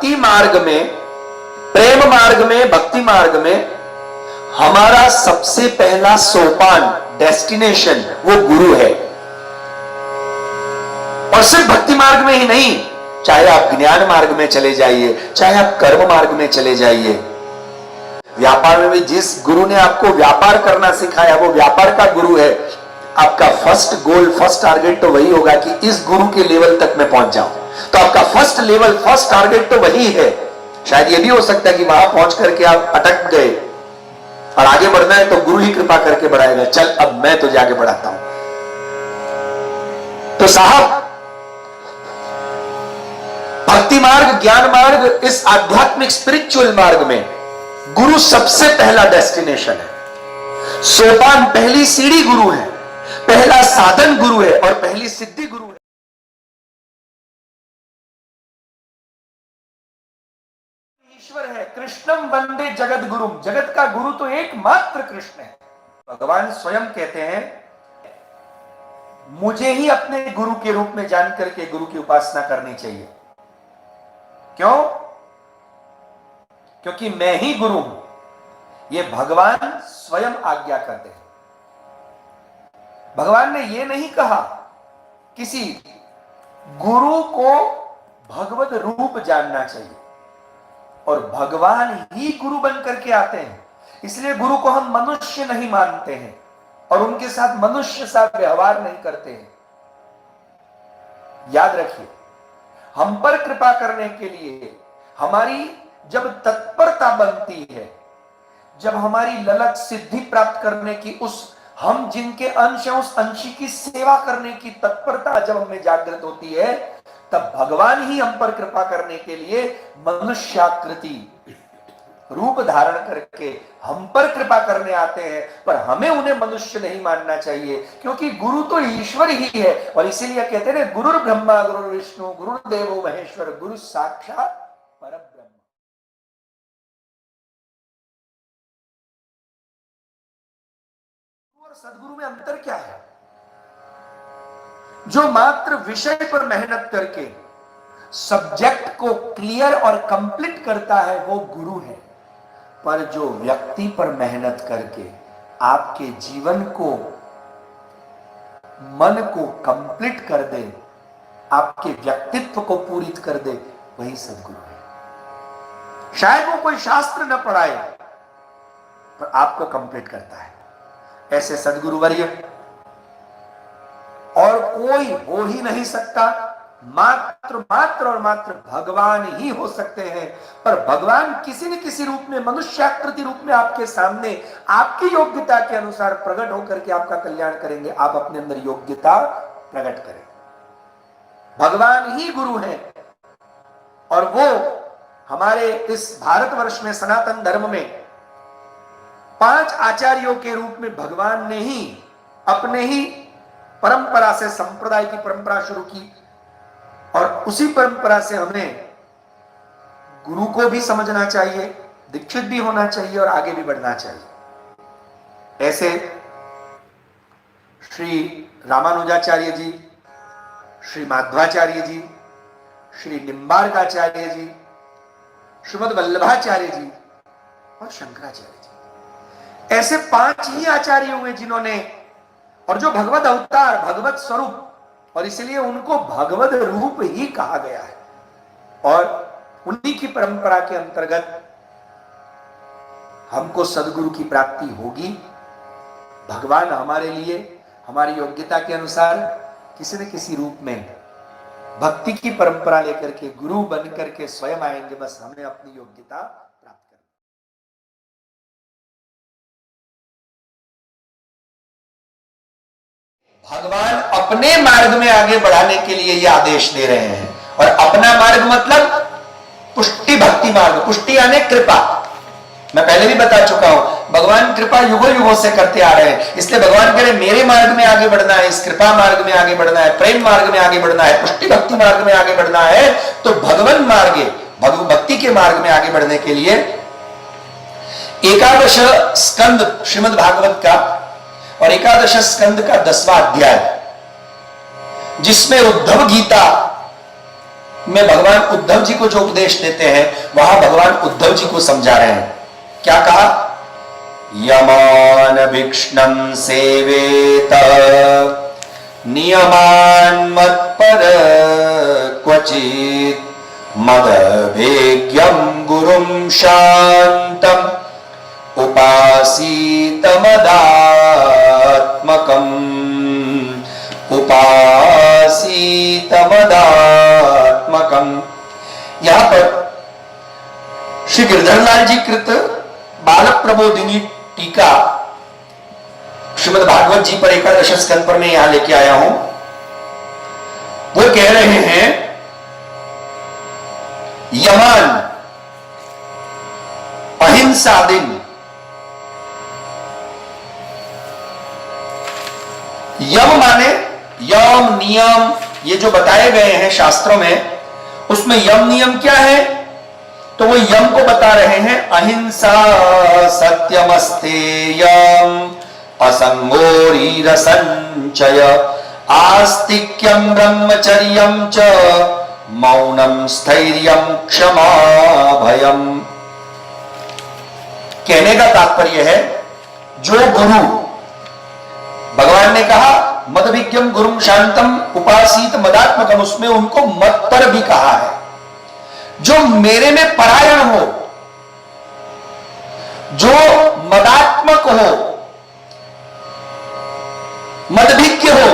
भक्ति मार्ग में, प्रेम मार्ग में, भक्ति मार्ग में हमारा सबसे पहला सोपान, डेस्टिनेशन, वो गुरु है। और सिर्फ भक्ति मार्ग में ही नहीं, चाहे आप ज्ञान मार्ग में चले जाइए, चाहे आप कर्म मार्ग में चले जाइए, व्यापार में भी जिस गुरु ने आपको व्यापार करना सिखाया वो व्यापार का गुरु है। आपका फर्स्ट गोल, फर्स्ट टारगेट तो वही होगा कि इस गुरु के लेवल तक मैं पहुंच जाऊं। तो आपका फर्स्ट लेवल, फर्स्ट टारगेट तो वही है। शायद ये भी हो सकता है कि वहां पहुंच करके आप अटक गए और आगे बढ़ना है तो गुरु ही कृपा करके बढ़ाएगा, चल अब मैं तुझे आगे बढ़ाता हूं। तो साहब, भक्ति मार्ग, ज्ञान मार्ग, इस आध्यात्मिक स्पिरिचुअल मार्ग में गुरु सबसे पहला डेस्टिनेशन है। सोपान, पहली सीढ़ी गुरु है, पहला साधन गुरु है और पहली सिद्धि गुरु है। ईश्वर है, कृष्णम वंदे जगत गुरुम, जगत का गुरु तो एकमात्र कृष्ण है। भगवान स्वयं कहते हैं, मुझे ही अपने गुरु के रूप में जान करके गुरु की उपासना करनी चाहिए। क्यों? क्योंकि मैं ही गुरु हूं, यह भगवान स्वयं आज्ञा करते हैं। भगवान ने यह नहीं कहा किसी गुरु को भगवत रूप जानना चाहिए, और भगवान ही गुरु बन करके आते हैं। इसलिए गुरु को हम मनुष्य नहीं मानते हैं और उनके साथ मनुष्य सा व्यवहार नहीं करते हैं। याद रखिए, हम पर कृपा करने के लिए हमारी जब तत्परता बनती है, जब हमारी ललक सिद्धि प्राप्त करने की, उस हम जिनके अंश हैं उस अंशी की सेवा करने की तत्परता जब हमें जागृत होती है, तब भगवान ही हम पर कृपा करने के लिए मनुष्याकृति रूप धारण करके हम पर कृपा करने आते हैं। पर हमें उन्हें मनुष्य नहीं मानना चाहिए, क्योंकि गुरु तो ईश्वर ही है। और इसीलिए कहते हैं गुरुर ब्रह्मा गुरुर विष्णु गुरुर्देवो महेश्वर, गुरु साक्षात परब्रह्म। और सदगुरु में अंतर क्या है? जो मात्र विषय पर मेहनत करके सब्जेक्ट को क्लियर और कंप्लीट करता है वो गुरु है। पर जो व्यक्ति पर मेहनत करके आपके जीवन को, मन को कंप्लीट कर दे, आपके व्यक्तित्व को पूरित कर दे, वही सदगुरु है। शायद वो कोई शास्त्र न पढ़ाए पर आपको कंप्लीट करता है। ऐसे सदगुरु वर्य और कोई हो ही नहीं सकता। मात्र और मात्र भगवान ही हो सकते हैं। पर भगवान किसी न किसी रूप में, मनुष्याकृति रूप में आपके सामने आपकी योग्यता के अनुसार प्रकट होकर के आपका कल्याण करेंगे। आप अपने अंदर योग्यता प्रकट करें। भगवान ही गुरु हैं। और वो हमारे इस भारतवर्ष में, सनातन धर्म में 5 आचार्यों के रूप में भगवान ने ही अपने ही परंपरा से, संप्रदाय की परंपरा शुरू की। और उसी परंपरा से हमें गुरु को भी समझना चाहिए, दीक्षित भी होना चाहिए और आगे भी बढ़ना चाहिए। ऐसे श्री रामानुजाचार्य जी, श्री माध्वाचार्य जी, श्री निम्बार्काचार्य जी, श्रीमद वल्लभाचार्य जी और शंकराचार्य जी, ऐसे 5 ही आचार्य हुए जिन्होंने, और जो भगवत अवतार, भगवत स्वरूप, और इसलिए उनको भगवत रूप ही कहा गया है। और उन्हीं की परंपरा के अंतर्गत हमको सदगुरु की प्राप्ति होगी। भगवान हमारे लिए हमारी योग्यता के अनुसार किसी न किसी रूप में भक्ति की परंपरा लेकर के गुरु बन करके स्वयं आएंगे। बस हमें अपनी योग्यता प्राप्त करनी। भगवान अपने मार्ग में आगे बढ़ाने के लिए ये आदेश दे रहे हैं। और अपना मार्ग मतलब पुष्टि भक्ति मार्ग। पुष्टि यानी कृपा। मैं पहले भी बता चुका हूं, भगवान कृपा युगों युगों से करते आ रहे हैं। इसलिए भगवान कह रहे मेरे मार्ग में आगे बढ़ना है, इस कृपा मार्ग में आगे बढ़ना है, प्रेम मार्ग में आगे बढ़ना है, पुष्टि भक्ति मार्ग में आगे बढ़ना है। तो भगवान मार्ग, भक्ति के मार्ग में आगे बढ़ने के लिए 11 स्कंद श्रीमद् भागवत का और 11 स्कंद का 10वां अध्याय, जिसमें उद्धव गीता में भगवान उद्धव जी को जो उपदेश देते हैं, वहां भगवान उद्धव जी को समझा रहे हैं। क्या कहा? यमान भिक्षणम सेवेत नियमान मत्पर क्वचित मदभेग्यम गुरुम शांतम उपासीत मदात्मकम उपासीत मदात्मकम। यहां पर श्री गिरधरलाल जी कृत बालक प्रबोधिनी टीका श्रीमद् भागवत जी पर एकादश स्कंद पर मैं यहां लेके आया हूं। वो कह रहे हैं यमान अहिंसा दिन, यम माने यम नियम, ये जो बताए गए हैं शास्त्रों में, उसमें यम नियम क्या है? तो वो यम को बता रहे हैं अहिंसा सत्यमस्तेयम असंगोरीर संचय आस्तिक्यम ब्रह्मचर्यम च मौनम स्थैर्यम क्षमा भयम। कहने का तात्पर्य है, जो गुरु, भगवान ने कहा मदभिज्ञम गुरुम शांतम उपासीत मदात्मकम, उसमें उनको मत पर भी कहा है। जो मेरे में परायण हो, जो मदात्मक हो, मदभिज्ञ हो,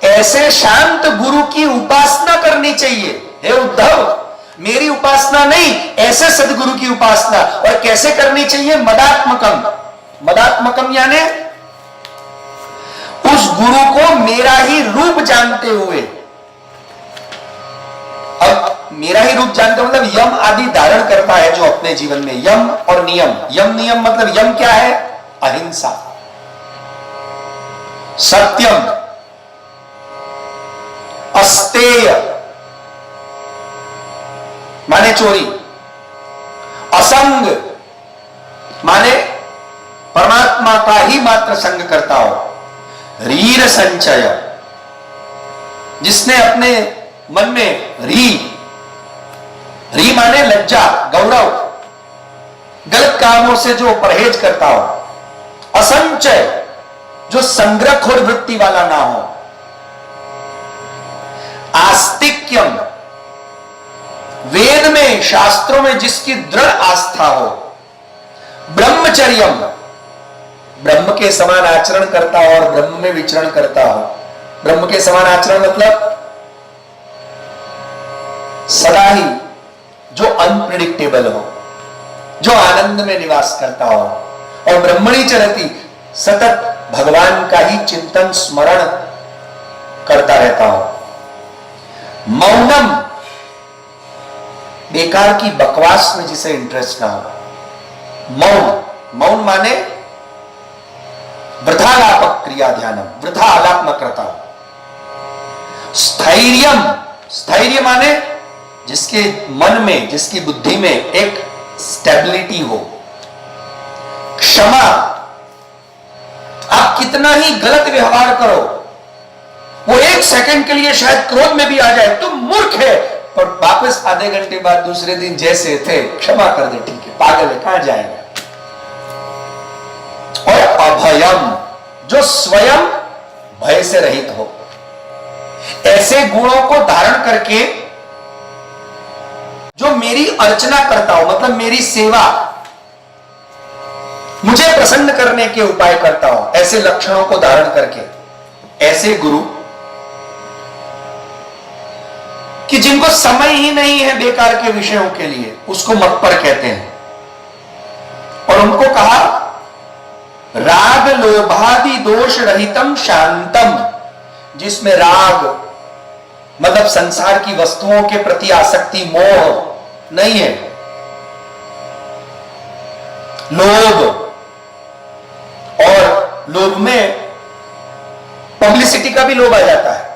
ऐसे शांत गुरु की उपासना करनी चाहिए। हे उद्धव, मेरी उपासना नहीं, ऐसे सदगुरु की उपासना। और कैसे करनी चाहिए? मदात्मकम। मदात्मकम यानी उस गुरु को मेरा ही रूप जानते हुए। अब मेरा ही रूप जानते मतलब यम आदि धारण करता है जो अपने जीवन में। यम और नियम, यम नियम मतलब यम क्या है? अहिंसा, सत्यम, अस्तेय माने चोरी, असंग माने परमात्मा का ही मात्र संग करता हो, रीर संचय जिसने अपने मन में री माने लज्जा, गौरव, गलत कामों से जो परहेज करता हो, असंचय जो संग्रहखोर वृत्ति वाला ना हो, आस्तिक्यम वेद में शास्त्रों में जिसकी दृढ़ आस्था हो, ब्रह्मचर्यम ब्रह्म के समान आचरण करता हो और ब्रह्म में विचरण करता हो। ब्रह्म के समान आचरण मतलब सदा ही जो अनप्रिडिक्टेबल हो, जो आनंद में निवास करता हो, और ब्रह्मणी चरति सतत भगवान का ही चिंतन स्मरण करता रहता हो। मौनम बेकार की बकवास में जिसे इंटरेस्ट ना हो। मौन, मौन माने वृथालापक क्रिया ध्यानम, वृथा आलाप न करता हो। स्थैर्यम, स्थैर्य माने जिसके मन में, जिसकी बुद्धि में एक स्टेबिलिटी हो। क्षमा, आप कितना ही गलत व्यवहार करो, वो एक सेकंड के लिए शायद क्रोध में भी आ जाए, तुम मूर्ख है, पर वापस आधे घंटे बाद दूसरे दिन जैसे थे क्षमा कर दे, ठीक है, पागल है, कहां जाएगा। और अभयम जो स्वयं भय से रहित हो। ऐसे गुणों को धारण करके जो मेरी अर्चना करता हो, मतलब मेरी सेवा, मुझे प्रसन्न करने के उपाय करता हो, ऐसे लक्षणों को धारण करके, ऐसे गुरु कि जिनको समय ही नहीं है बेकार के विषयों के लिए, उसको मत्पर कहते हैं। और उनको कहा राग लोभादि दोष रहितम शांतम, जिसमें राग मतलब संसार की वस्तुओं के प्रति आसक्ति, मोह नहीं है, लोभ, और लोभ में पब्लिसिटी का भी लोभ आ जाता है,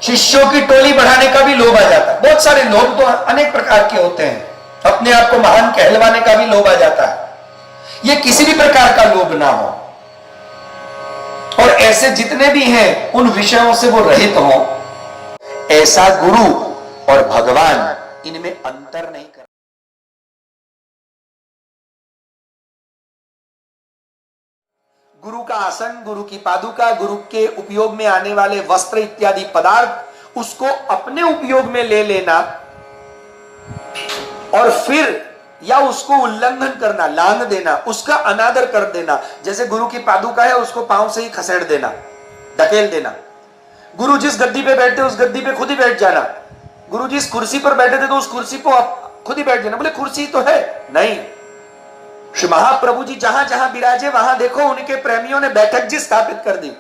शिष्यों की टोली बढ़ाने का भी लोभ आ जाता है। बहुत सारे लोभ तो अनेक प्रकार के होते हैं, अपने आप को महान कहलवाने का भी लोभ आ जाता है। ये किसी भी प्रकार का लोभ ना हो, और ऐसे जितने भी हैं उन विषयों से वो रहित हो। ऐसा गुरु और भगवान इनमें अंतर नहीं कर। गुरु का आसन, गुरु की पादुका, गुरु के उपयोग में आने वाले वस्त्र इत्यादि पदार्थ, उसको अपने उपयोग में ले लेना और फिर या उसको उल्लंघन करना, लांग देना, उसका अनादर कर देना। जैसे गुरु की पादुका है, उसको पांव से ही खसेड़ देना, ढकेल देना। गुरु जिस गद्दी पे बैठे उस गद्दी पे खुद ही बैठ जाना। गुरु जिस कुर्सी पर बैठे थे तो उस कुर्सी पर खुद ही बैठ जाना। बोले कुर्सी तो है नहीं, श्री महाप्रभु जी जहां जहां विराजे वहां देखो उनके प्रेमियों ने बैठक जी स्थापित कर दी।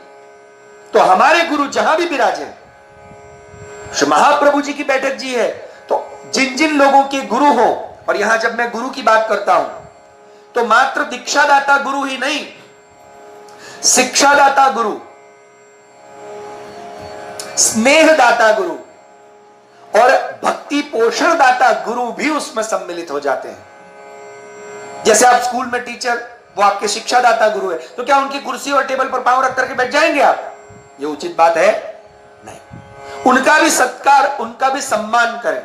तो हमारे गुरु जहां भी विराजे, श्री महाप्रभु जी की बैठक जी है। तो जिन जिन लोगों के गुरु हो, और यहां जब मैं गुरु की बात करता हूं तो मात्र दीक्षादाता गुरु ही नहीं, शिक्षादाता गुरु, स्नेहदाता गुरु और भक्ति पोषण दाता गुरु भी उसमें सम्मिलित हो जाते हैं। जैसे आप स्कूल में टीचर, वो आपके शिक्षादाता गुरु है, तो क्या उनकी कुर्सी और टेबल पर पांव रख करके बैठ जाएंगे आप? ये उचित बात है नहीं। उनका भी सत्कार, उनका भी सम्मान करें।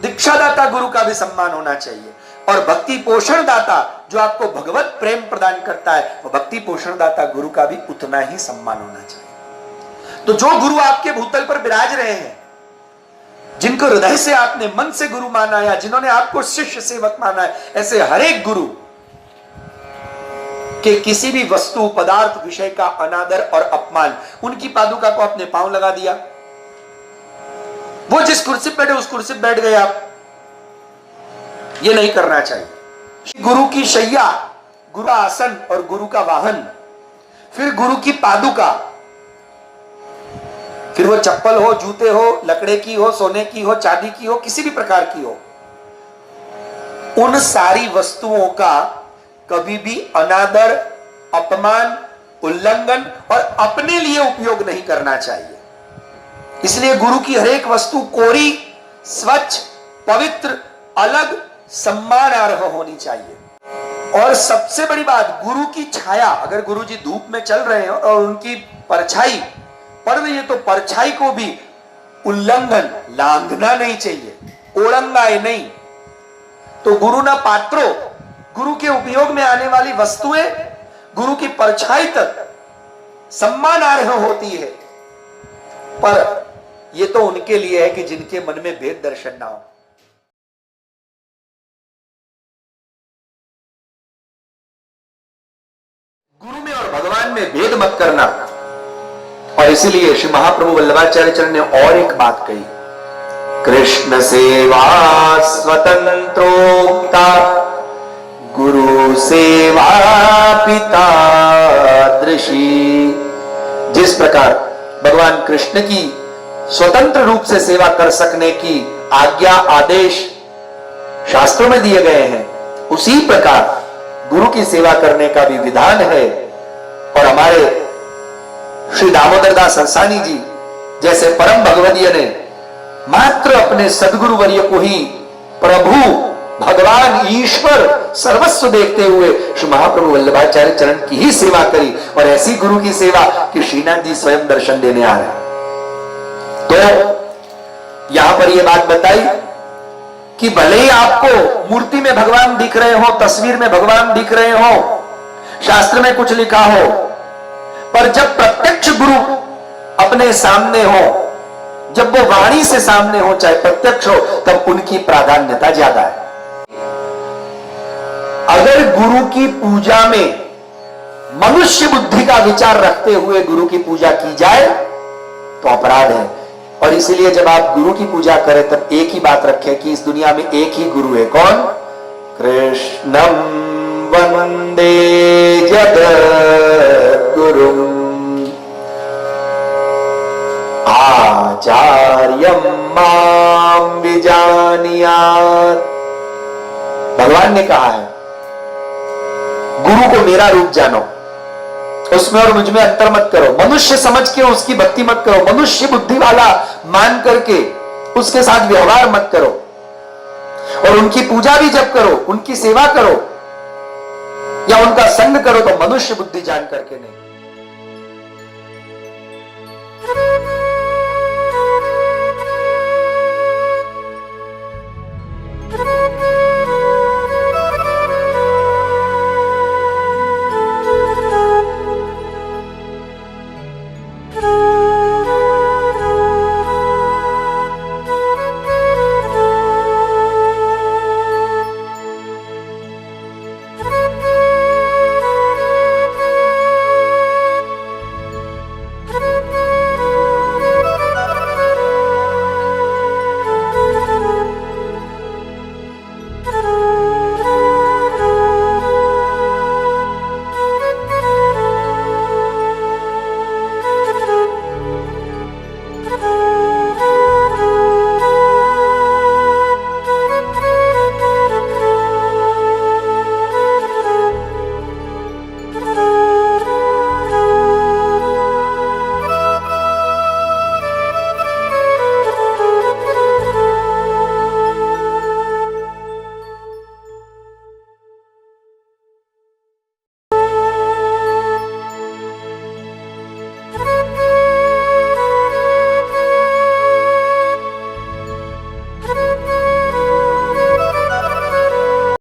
दीक्षादाता गुरु का भी सम्मान होना चाहिए। और भक्ति पोषण दाता जो आपको भगवत प्रेम प्रदान करता है, वो भक्ति पोषण दाता गुरु का भी उतना ही सम्मान होना चाहिए। तो जो गुरु आपके भूतल पर विराज रहे हैं, जिनको हृदय से आपने मन से गुरु माना या जिन्होंने आपको शिष्य सेवक माना है, ऐसे हर एक गुरु के किसी भी वस्तु, पदार्थ, विषय का अनादर और अपमान, उनकी पादुका को अपने पांव लगा दिया, वो जिस कुर्सी पर बैठे उस कुर्सी पर बैठ गए आप, ये नहीं करना चाहिए। गुरु की शैया, गुरु का आसन और गुरु का वाहन, फिर गुरु की पादुका, फिर वो चप्पल हो, जूते हो, लकड़े की हो, सोने की हो, चांदी की हो, किसी भी प्रकार की हो, उन सारी वस्तुओं का कभी भी अनादर, अपमान, उल्लंघन और अपने लिए उपयोग नहीं करना चाहिए। इसलिए गुरु की हर एक वस्तु कोरी, स्वच्छ, पवित्र, अलग, सम्मानार्ह होनी चाहिए। और सबसे बड़ी बात, गुरु की छाया, अगर गुरु जी धूप में चल रहे हैं और उनकी परछाई पड़ रही है तो परछाई को भी उल्लंघन, लांघना नहीं चाहिए, ओळंगाए नहीं। तो गुरु ना पात्रो, गुरु के उपयोग में आने वाली वस्तुएं गुरु की परछाई तक सम्मानार्ह होती है, पर यह तो उनके लिए है कि जिनके मन में भेद दर्शन ना हो। गुरु में और भगवान में भेद मत करना। और इसीलिए श्री महाप्रभु वल्लभाचार्य चरण ने और एक बात कही, कृष्ण सेवा स्वतंत्रोक्ता गुरु सेवा पिता दृषि। जिस प्रकार भगवान कृष्ण की स्वतंत्र रूप से सेवा कर सकने की आज्ञा, आदेश शास्त्रों में दिए गए हैं, उसी प्रकार गुरु की सेवा करने का भी विधान है। और हमारे श्री दामोदर दास हंसानी जी जैसे परम भगवदीय ने मात्र अपने सदगुरु वर्य को ही प्रभु, भगवान, ईश्वर, सर्वस्व देखते हुए श्री महाप्रभु वल्लभाचार्य चरण की ही सेवा करी। और ऐसी गुरु की सेवा कि श्रीनाथ जी स्वयं दर्शन देने आ रहे। तो यहां पर यह बात बताई कि भले ही आपको मूर्ति में भगवान दिख रहे हो, तस्वीर में भगवान दिख रहे हो, शास्त्र में कुछ लिखा हो, पर जब प्रत्यक्ष गुरु अपने सामने हो, जब वो वाणी से सामने हो, चाहे प्रत्यक्ष हो, तब उनकी प्राधान्यता ज्यादा है। अगर गुरु की पूजा में मनुष्य बुद्धि का विचार रखते हुए गुरु की पूजा की जाए तो अपराध है। और इसीलिए जब आप गुरु की पूजा करें तब एक ही बात रखें कि इस दुनिया में एक ही गुरु है। कौन? कृष्णम वंदे जगद्गुरुम आचार्यम माम विजानीयात्। भगवान ने कहा है गुरु को मेरा रूप जानो, उसमें और मुझ में अंतर मत करो, मनुष्य समझ के उसकी भक्ति मत करो, मनुष्य बुद्धि वाला मान करके उसके साथ व्यवहार मत करो, और उनकी पूजा भी जब करो, उनकी सेवा करो या उनका संग करो तो मनुष्य बुद्धि जान करके नहीं।